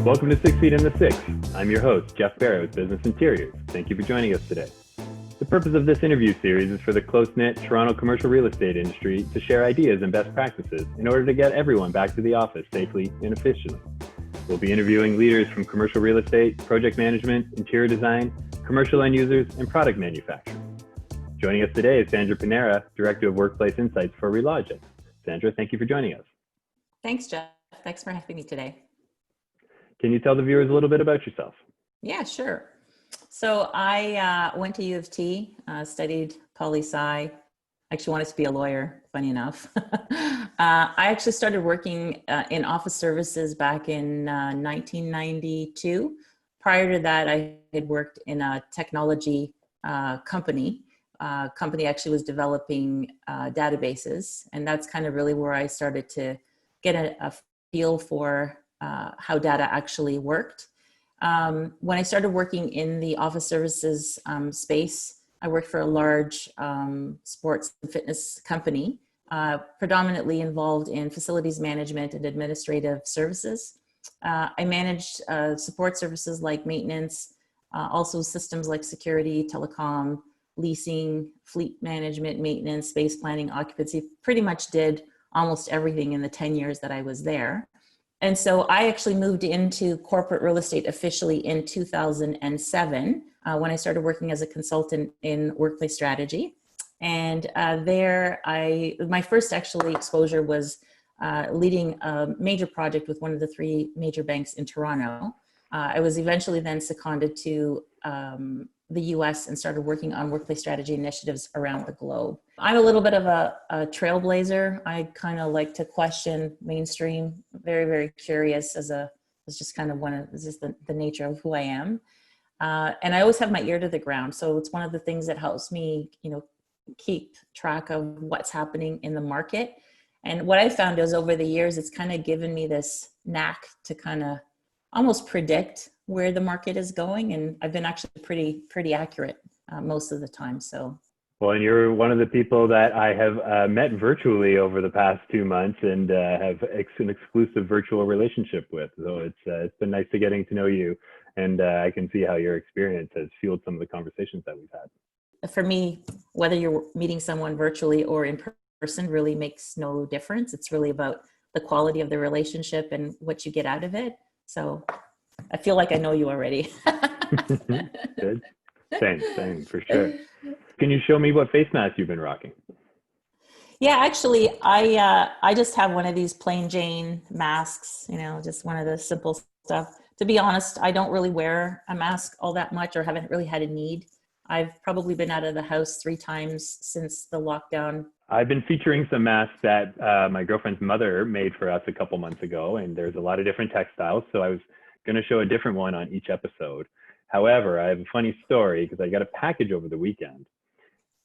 Welcome to 6 Feet in the Six. I'm your host, Jeff Barrett with Business Interiors. Thank you for joining us today. The purpose of this interview series is for the close-knit Toronto commercial real estate industry to share ideas and best practices in order to get everyone back to the office safely and efficiently. We'll be interviewing leaders from commercial real estate, project management, interior design, commercial end users, and product manufacturing. Joining us today is Sandra Panara, Director of Workplace Insights for Relogix. Sandra, thank you for joining us. Thanks, Jeff. Thanks for having me today. Can you tell the viewers a little bit about yourself? Yeah, sure. So I went to U of T, studied poli-sci. Actually wanted to be a lawyer, funny enough. I actually started working in office services back in 1992. Prior to that, I had worked in a technology company. Company actually was developing databases, and that's kind of really where I started to get a feel for how data actually worked. When I started working in the office services space, I worked for a large sports and fitness company, predominantly involved in facilities management and administrative services. I managed support services like maintenance, also systems like security, telecom, leasing, fleet management, maintenance, space planning, occupancy, pretty much did almost everything in the 10 years that I was there. And so I actually moved into corporate real estate officially in 2007 when I started working as a consultant in workplace strategy. And my first actually exposure was leading a major project with one of the three major banks in Toronto. I was eventually then seconded to the US and started working on workplace strategy initiatives around the globe. I'm a little bit of a trailblazer. I kind of like to question mainstream, very, very curious it's just the nature of who I am. And I always have my ear to the ground. So it's one of the things that helps me, keep track of what's happening in the market. And what I found is over the years, it's kind of given me this knack to kind of almost predict where the market is going. And I've been actually pretty accurate most of the time. So. Well, and you're one of the people that I have met virtually over the past 2 months and have an exclusive virtual relationship with. So it's been nice to getting to know you. And I can see how your experience has fueled some of the conversations that we've had. For me, whether you're meeting someone virtually or in person really makes no difference. It's really about the quality of the relationship and what you get out of it. So I feel like I know you already. Good. Same, for sure. Can you show me what face mask you've been rocking? Yeah, actually, I just have one of these plain Jane masks, just one of the simple stuff. To be honest, I don't really wear a mask all that much or haven't really had a need. I've probably been out of the house 3 times since the lockdown. I've been featuring some masks that my girlfriend's mother made for us a couple months ago, and there's a lot of different textiles. So I was going to show a different one on each episode. However, I have a funny story because I got a package over the weekend.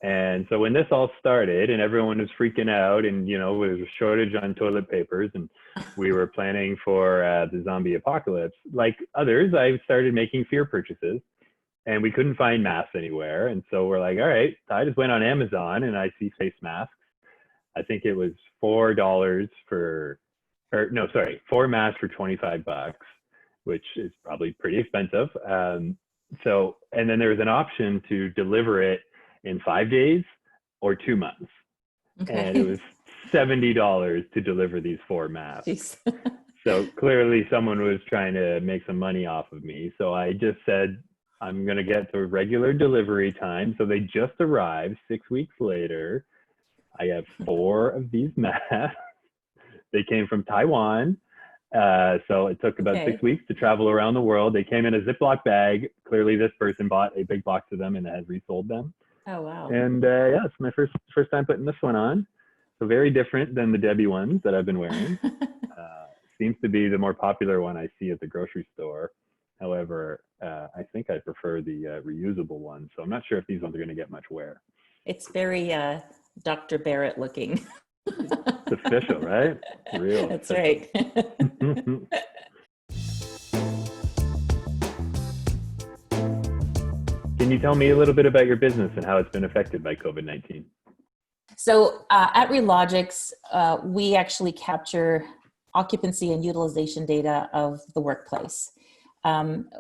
And so when this all started and everyone was freaking out and, there was a shortage on toilet papers and we were planning for the zombie apocalypse, like others, I started making fear purchases and we couldn't find masks anywhere. And so we're like, all right, I just went on Amazon and I see face masks. I think it was $4 4 masks for $25, which is probably pretty expensive. And then there was an option to deliver it in 5 days or 2 months. Okay. And it was $70 to deliver these 4 masks. So clearly someone was trying to make some money off of me. So I just said, I'm going to get the regular delivery time. So they just arrived 6 weeks later. I have 4 of these masks. They came from Taiwan. So it took about 6 weeks to travel around the world. They came in a Ziploc bag. Clearly this person bought a big box of them and has resold them. Oh, wow. And it's my first time putting this one on. So very different than the Debbie ones that I've been wearing. Seems to be the more popular one I see at the grocery store. However, I think I prefer the reusable one. So I'm not sure if these ones are going to get much wear. It's very Dr. Barrett looking. It's official, right? Real. That's right. Can you tell me a little bit about your business and how it's been affected by COVID-19? So at Relogix, we actually capture occupancy and utilization data of the workplace.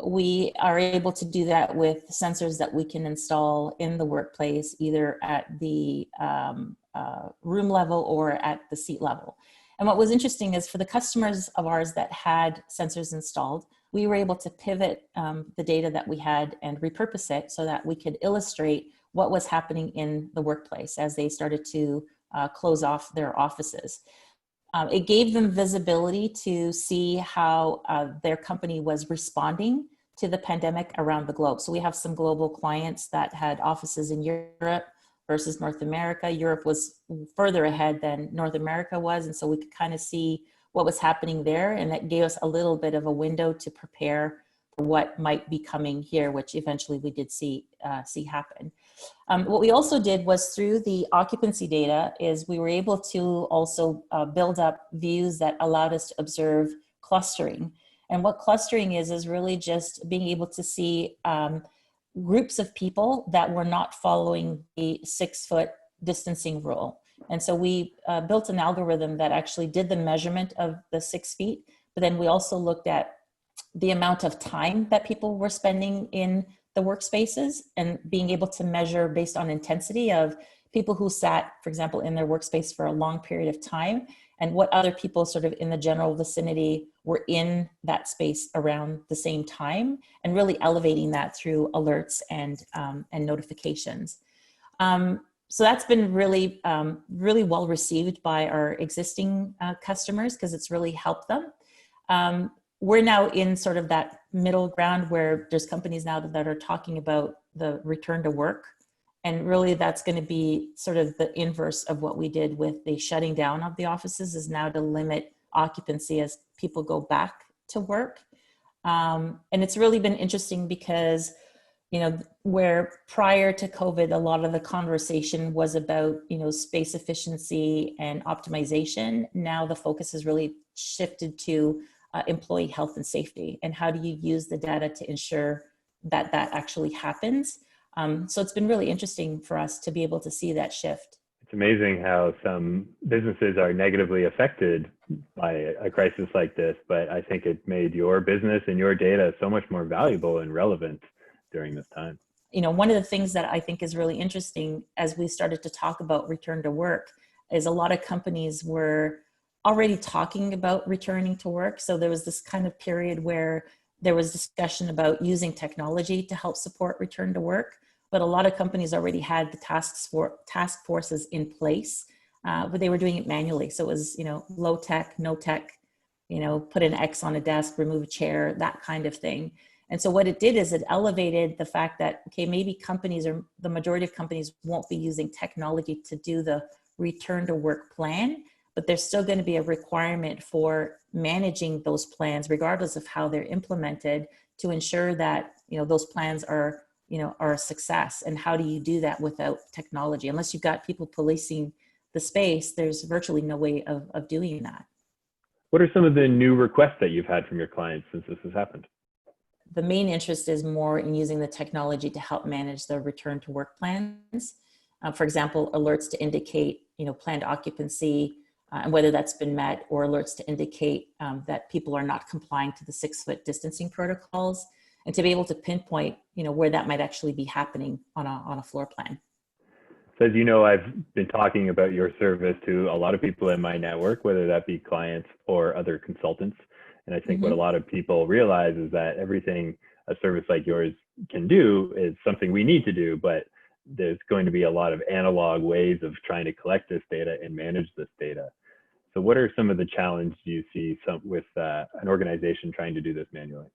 We are able to do that with sensors that we can install in the workplace, either at the room level or at the seat level. And what was interesting is for the customers of ours that had sensors installed, we were able to pivot the data that we had and repurpose it so that we could illustrate what was happening in the workplace as they started to close off their offices. It gave them visibility to see how their company was responding to the pandemic around the globe. So we have some global clients that had offices in Europe versus North America. Europe was further ahead than North America was. And so we could kind of see what was happening there. And that gave us a little bit of a window to prepare for what might be coming here, which eventually we did see happen. What we also did was through the occupancy data is we were able to also build up views that allowed us to observe clustering. And what clustering is really just being able to see groups of people that were not following the 6-foot distancing rule. And so we built an algorithm that actually did the measurement of the 6 feet, but then we also looked at the amount of time that people were spending in the workspaces and being able to measure based on intensity of people who sat, for example, in their workspace for a long period of time and what other people sort of in the general vicinity were in that space around the same time, and really elevating that through alerts and notifications. So that's been really, really well received by our existing customers because it's really helped them. We're now in sort of that middle ground where there's companies now that are talking about the return to work. And really that's going to be sort of the inverse of what we did with the shutting down of the offices, is now to limit occupancy as people go back to work. And it's really been interesting because, you know, where prior to COVID, a lot of the conversation was about, you know, space efficiency and optimization. Now the focus has really shifted to employee health and safety, and how do you use the data to ensure that that actually happens. So it's been really interesting for us to be able to see that shift. It's amazing how some businesses are negatively affected by a crisis like this, but I think it made your business and your data so much more valuable and relevant during this time. You know, one of the things that I think is really interesting as we started to talk about return to work is a lot of companies were already talking about returning to work. So there was this kind of period where there was discussion about using technology to help support return to work. But a lot of companies already had the task forces in place, but they were doing it manually. So it was, you know, low tech, no tech, you know, put an X on a desk, remove a chair, that kind of thing. And so what it did is it elevated the fact that, okay, maybe companies, or the majority of companies, won't be using technology to do the return to work plan, but there's still going to be a requirement for managing those plans, regardless of how they're implemented, to ensure that, you know, those plans are, you know, are a success. And how do you do that without technology? Unless you've got people policing the space, there's virtually no way of doing that. What are some of the new requests that you've had from your clients since this has happened? The main interest is more in using the technology to help manage the return to work plans. For example, alerts to indicate, you know, planned occupancy, and whether that's been met, or alerts to indicate that people are not complying to the 6-foot distancing protocols, and to be able to pinpoint, you know, where that might actually be happening on a floor plan. So as you know, I've been talking about your service to a lot of people in my network, whether that be clients or other consultants. And I think what a lot of people realize is that everything a service like yours can do is something we need to do, but there's going to be a lot of analog ways of trying to collect this data and manage this data. So what are some of the challenges you see with an organization trying to do this manually?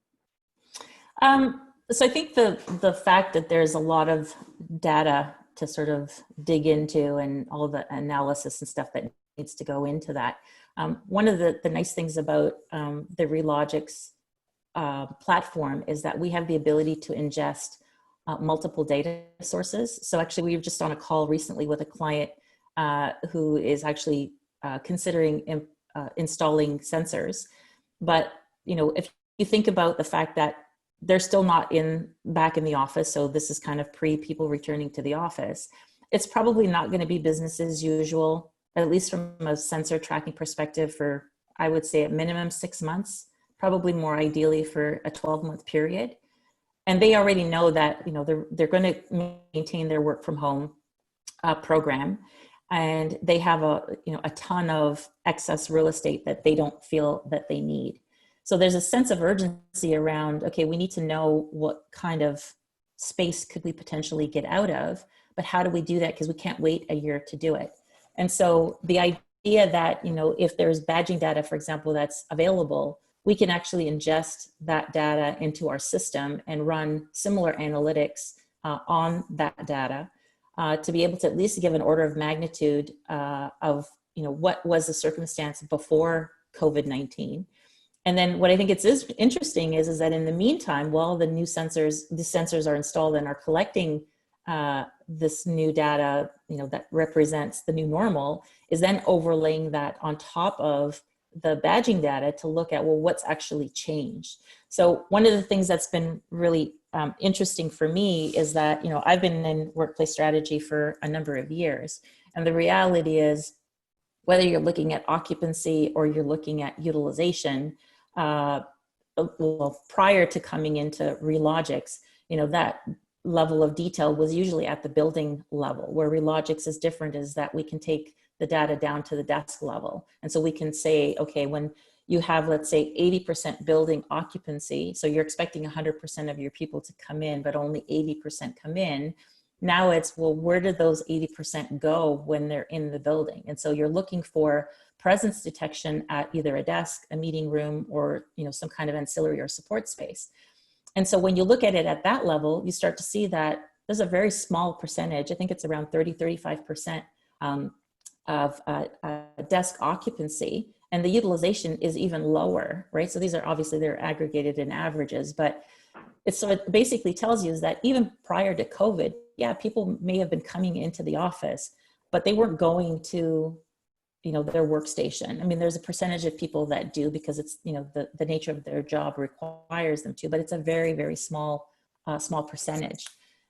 So I think the fact that there's a lot of data to sort of dig into, and all the analysis and stuff that needs to go into that. One of the nice things about the Relogix platform is that we have the ability to ingest multiple data sources. So actually, we were just on a call recently with a client who is actually considering installing sensors. But, you know, if you think about the fact that they're still not back in the office, so this is kind of pre people returning to the office, it's probably not going to be business as usual, at least from a sensor tracking perspective, for I would say at minimum 6 months, probably more ideally for a 12-month period. And they already know that, they're going to maintain their work from home program, and they have a ton of excess real estate that they don't feel that they need. So there's a sense of urgency around, okay, we need to know what kind of space could we potentially get out of, but how do we do that? Because we can't wait a year to do it. And so the idea that, if there's badging data, for example, that's available, we can actually ingest that data into our system and run similar analytics on that data to be able to at least give an order of magnitude of, what was the circumstance before COVID-19. And then what I think is interesting is that in the meantime, while the sensors are installed and are collecting this new data, that represents the new normal, is then overlaying that on top of the badging data to look at, well, what's actually changed. So one of the things that's been really interesting for me is that, I've been in workplace strategy for a number of years. And the reality is, whether you're looking at occupancy or you're looking at utilization, well, prior to coming into Relogix, that level of detail was usually at the building level. Where Relogix is different is that we can take the data down to the desk level. And so we can say, okay, when you have, let's say, 80% building occupancy, so you're expecting 100% of your people to come in, but only 80% come in. Now it's, well, where did those 80% go when they're in the building? And so you're looking for presence detection at either a desk, a meeting room, or some kind of ancillary or support space. And so when you look at it at that level, you start to see that there's a very small percentage, I think it's around 35% of desk occupancy, and the utilization is even lower, right? So these are obviously, they're aggregated in averages, but so it basically tells you is that even prior to COVID, yeah, people may have been coming into the office, but they weren't going to, their workstation. I mean, there's a percentage of people that do because it's, the nature of their job requires them to, but it's a very, very small percentage.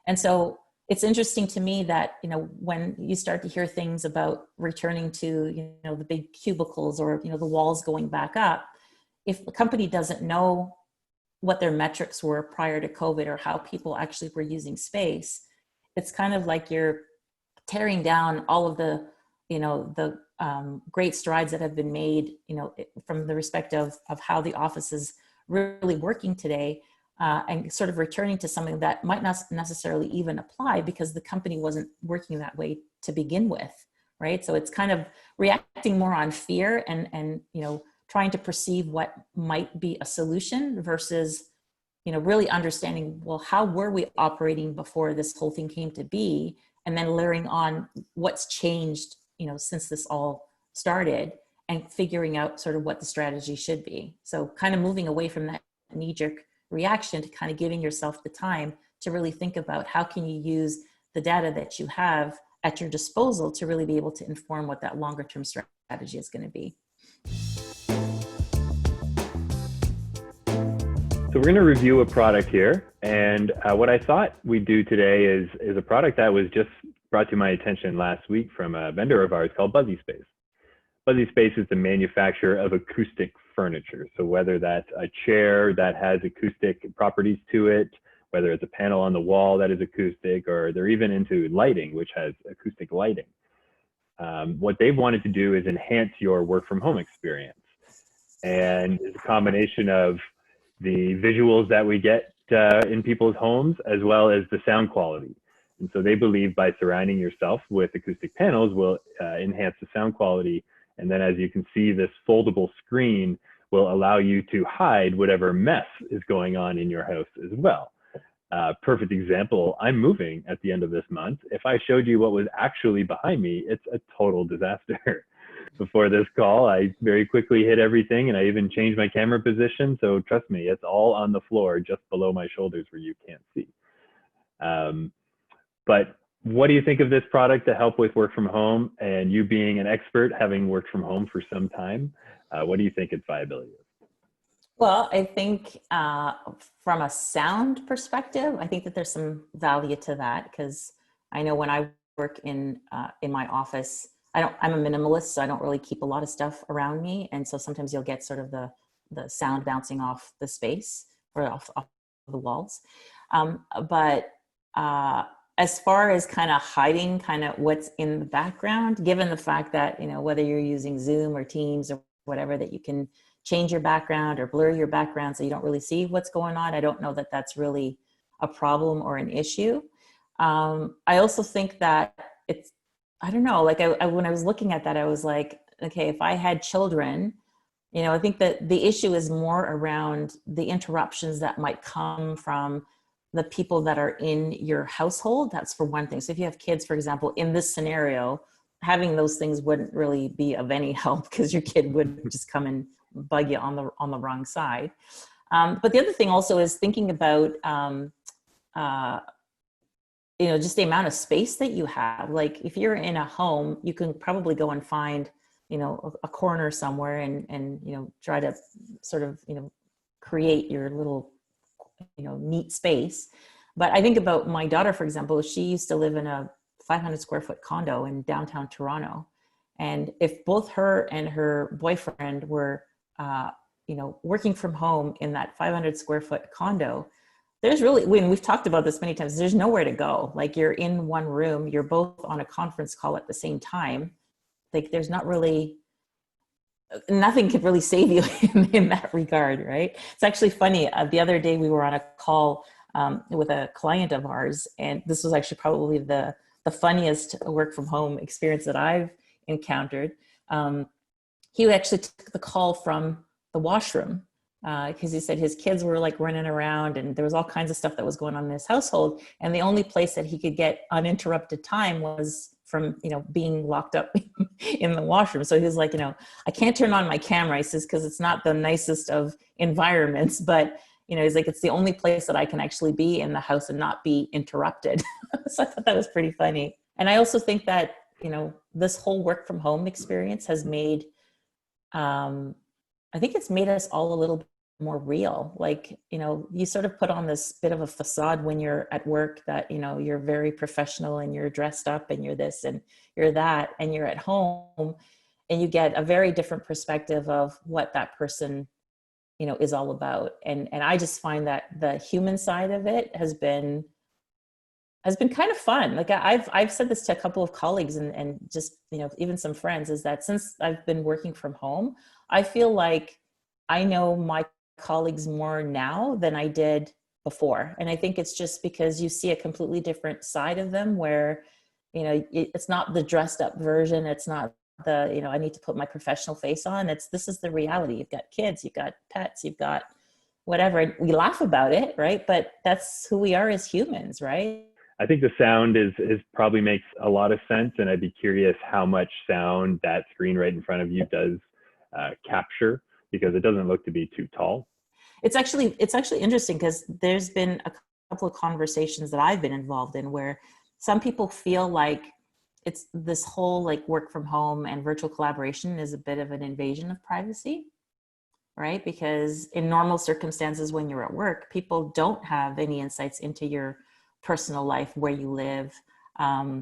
And so it's interesting to me that, when you start to hear things about returning to, the big cubicles or, the walls going back up, if the company doesn't know what their metrics were prior to COVID or how people actually were using space, it's kind of like you're tearing down all of the, great strides that have been made, from the respect of how the office is really working today, and sort of returning to something that might not necessarily even apply because the company wasn't working that way to begin with, right? So it's kind of reacting more on fear and trying to perceive what might be a solution versus, really understanding, well, how were we operating before this whole thing came to be? And then layering on what's changed, since this all started, and figuring out sort of what the strategy should be. So kind of moving away from that knee-jerk reaction to kind of giving yourself the time to really think about how can you use the data that you have at your disposal to really be able to inform what that longer term strategy is going to be. So we're going to review a product here, and what I thought we'd do today is a product that was just brought to my attention last week from a vendor of ours called Buzzy Space. Buzzy Space is the manufacturer of acoustic furniture. So whether that's a chair that has acoustic properties to it, whether it's a panel on the wall that is acoustic, or they're even into lighting, which has acoustic lighting. What they've wanted to do is enhance your work from home experience. And it's a combination of the visuals that we get in people's homes, as well as the sound quality. And so they believe by surrounding yourself with acoustic panels will enhance the sound quality. And then as you can see, this foldable screen will allow you to hide whatever mess is going on in your house as well. Perfect example, I'm moving at the end of this month. If I showed you what was actually behind me, it's a total disaster. Before this call, I very quickly hid everything, and I even changed my camera position. So trust me, it's all on the floor just below my shoulders where you can't see. But what do you think of this product to help with work from home? And you being an expert, having worked from home for some time, what do you think its viability is? Well, I think from a sound perspective, I think that there's some value to that, because I know when I work in my office, I'm a minimalist, so I don't really keep a lot of stuff around me. And so sometimes you'll get sort of the sound bouncing off the space or off the walls. But as far as kind of hiding kind of what's in the background, given the fact that, whether you're using Zoom or Teams or whatever, that you can change your background or blur your background so you don't really see what's going on. I don't know that that's really a problem or an issue. I also think that I don't know, like when I was looking at that, I was like, okay, if I had children, I think that the issue is more around the interruptions that might come from the people that are in your household. That's for one thing. So if you have kids, for example, in this scenario, having those things wouldn't really be of any help because your kid would just come and bug you on the wrong side. But the other thing also is thinking about, just the amount of space that you have. Like if you're in a home, you can probably go and find, a corner somewhere and try to sort of, create your little, neat space. But I think about my daughter, for example. She used to live in a 500 square foot condo in downtown Toronto. And if both her and her boyfriend were, working from home in that 500 square foot condo, there's really, when we've talked about this many times, there's nowhere to go. Like you're in one room, you're both on a conference call at the same time. Like there's not really, nothing could really save you in that regard, right? It's actually funny. The other day we were on a call with a client of ours, and this was actually probably the funniest work from home experience that I've encountered. He actually took the call from the washroom because he said his kids were like running around and there was all kinds of stuff that was going on in his household. And the only place that he could get uninterrupted time was from, being locked up in the washroom. So he was like, I can't turn on my camera, he says, because it's not the nicest of environments, but he's like, it's the only place that I can actually be in the house and not be interrupted. So I thought that was pretty funny. And I also think that, this whole work from home experience has made, I think it's made us all a little bit more real. Like, you sort of put on this bit of a facade when you're at work that, you're very professional and you're dressed up and you're this and you're that, and you're at home and you get a very different perspective of what that person, is all about. And I just find that the human side of it has been kind of fun. Like I've said this to a couple of colleagues and just, even some friends, is that since I've been working from home, I feel like I know my colleagues more now than I did before. And I think it's just because you see a completely different side of them where, it's not the dressed up version. It's not the, I need to put my professional face on. This is the reality. You've got kids, you've got pets, you've got whatever. And we laugh about it, right? But that's who we are as humans, right? I think the sound is probably makes a lot of sense, and I'd be curious how much sound that screen right in front of you does capture, because it doesn't look to be too tall. It's actually interesting because there's been a couple of conversations that I've been involved in where some people feel like it's this whole like work from home and virtual collaboration is a bit of an invasion of privacy, right? Because in normal circumstances, when you're at work, people don't have any insights into your personal life, where you live. I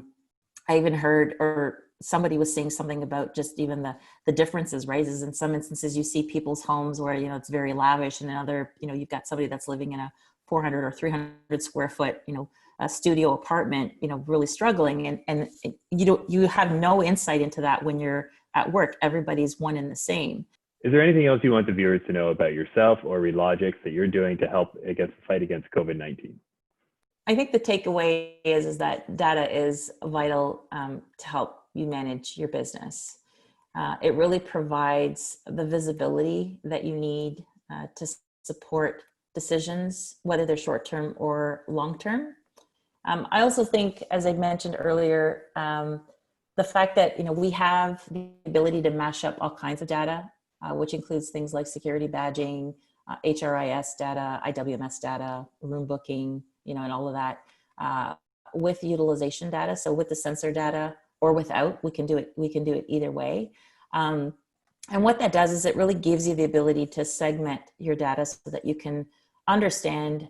even heard, or somebody was saying something about just even the differences, right? Is in some instances you see people's homes where, it's very lavish, and in other, you've got somebody that's living in a 400 or 300 square foot, a studio apartment, really struggling. And you have no insight into that when you're at work. Everybody's one and the same. Is there anything else you want the viewers to know about yourself or Relogix that you're doing to help against the fight against COVID-19? I think the takeaway is that data is vital to help you manage your business. It really provides the visibility that you need to support decisions, whether they're short-term or long-term. I also think, as I mentioned earlier, the fact that we have the ability to mash up all kinds of data, which includes things like security badging, HRIS data, IWMS data, room booking, and all of that, with utilization data. So with the sensor data or without, we can do it either way. And what that does is it really gives you the ability to segment your data so that you can understand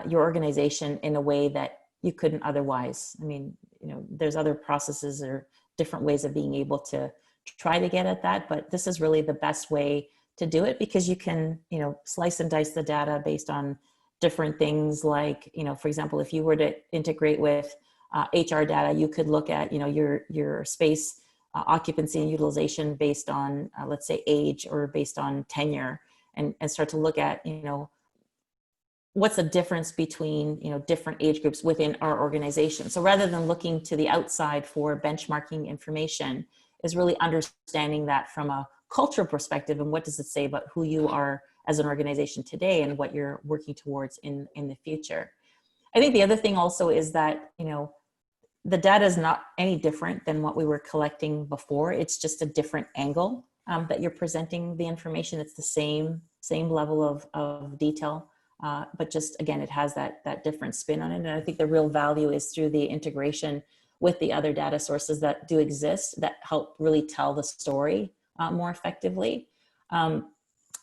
your organization in a way that you couldn't otherwise. I mean, there's other processes or different ways of being able to try to get at that, but this is really the best way to do it, because you can, slice and dice the data based on different things. Like, for example, if you were to integrate with HR data, you could look at, your space occupancy and utilization based on, let's say, age, or based on tenure, and start to look at, what's the difference between, different age groups within our organization. So rather than looking to the outside for benchmarking information, is really understanding that from a cultural perspective, and what does it say about who you are as an organization today and what you're working towards in the future. I think the other thing also is that, the data is not any different than what we were collecting before. It's just a different angle that you're presenting the information. It's the same level of detail, but just, again, it has that different spin on it. And I think the real value is through the integration with the other data sources that do exist that help really tell the story more effectively. And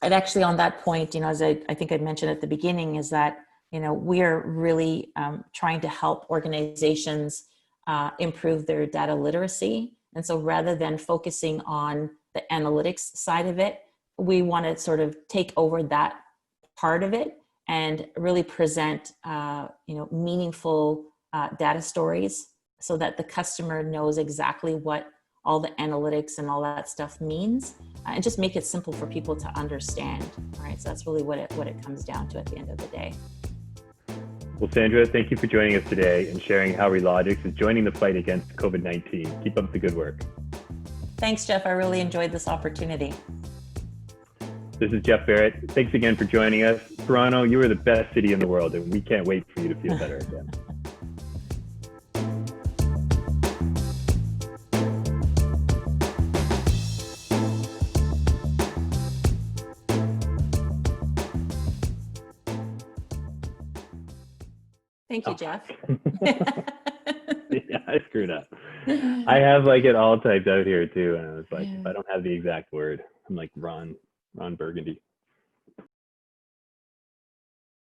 actually, on that point, as I think I mentioned at the beginning, is that, we are really trying to help organizations improve their data literacy. And so rather than focusing on the analytics side of it, we want to sort of take over that part of it and really present, meaningful data stories, so that the customer knows exactly what all the analytics and all that stuff means, and just make it simple for people to understand. All right, so that's really what it comes down to at the end of the day. Well, Sandra, thank you for joining us today and sharing how Relogix is joining the fight against COVID-19. Keep up the good work. Thanks, Jeff. I really enjoyed this opportunity. This is Jeff Barrett. Thanks again for joining us. Toronto, you are the best city in the world, and we can't wait for you to feel better again. Thank you, Jeff. Yeah, I screwed up. I have it all typed out here too, and I was like, if I don't have the exact word, I'm like Ron Burgundy.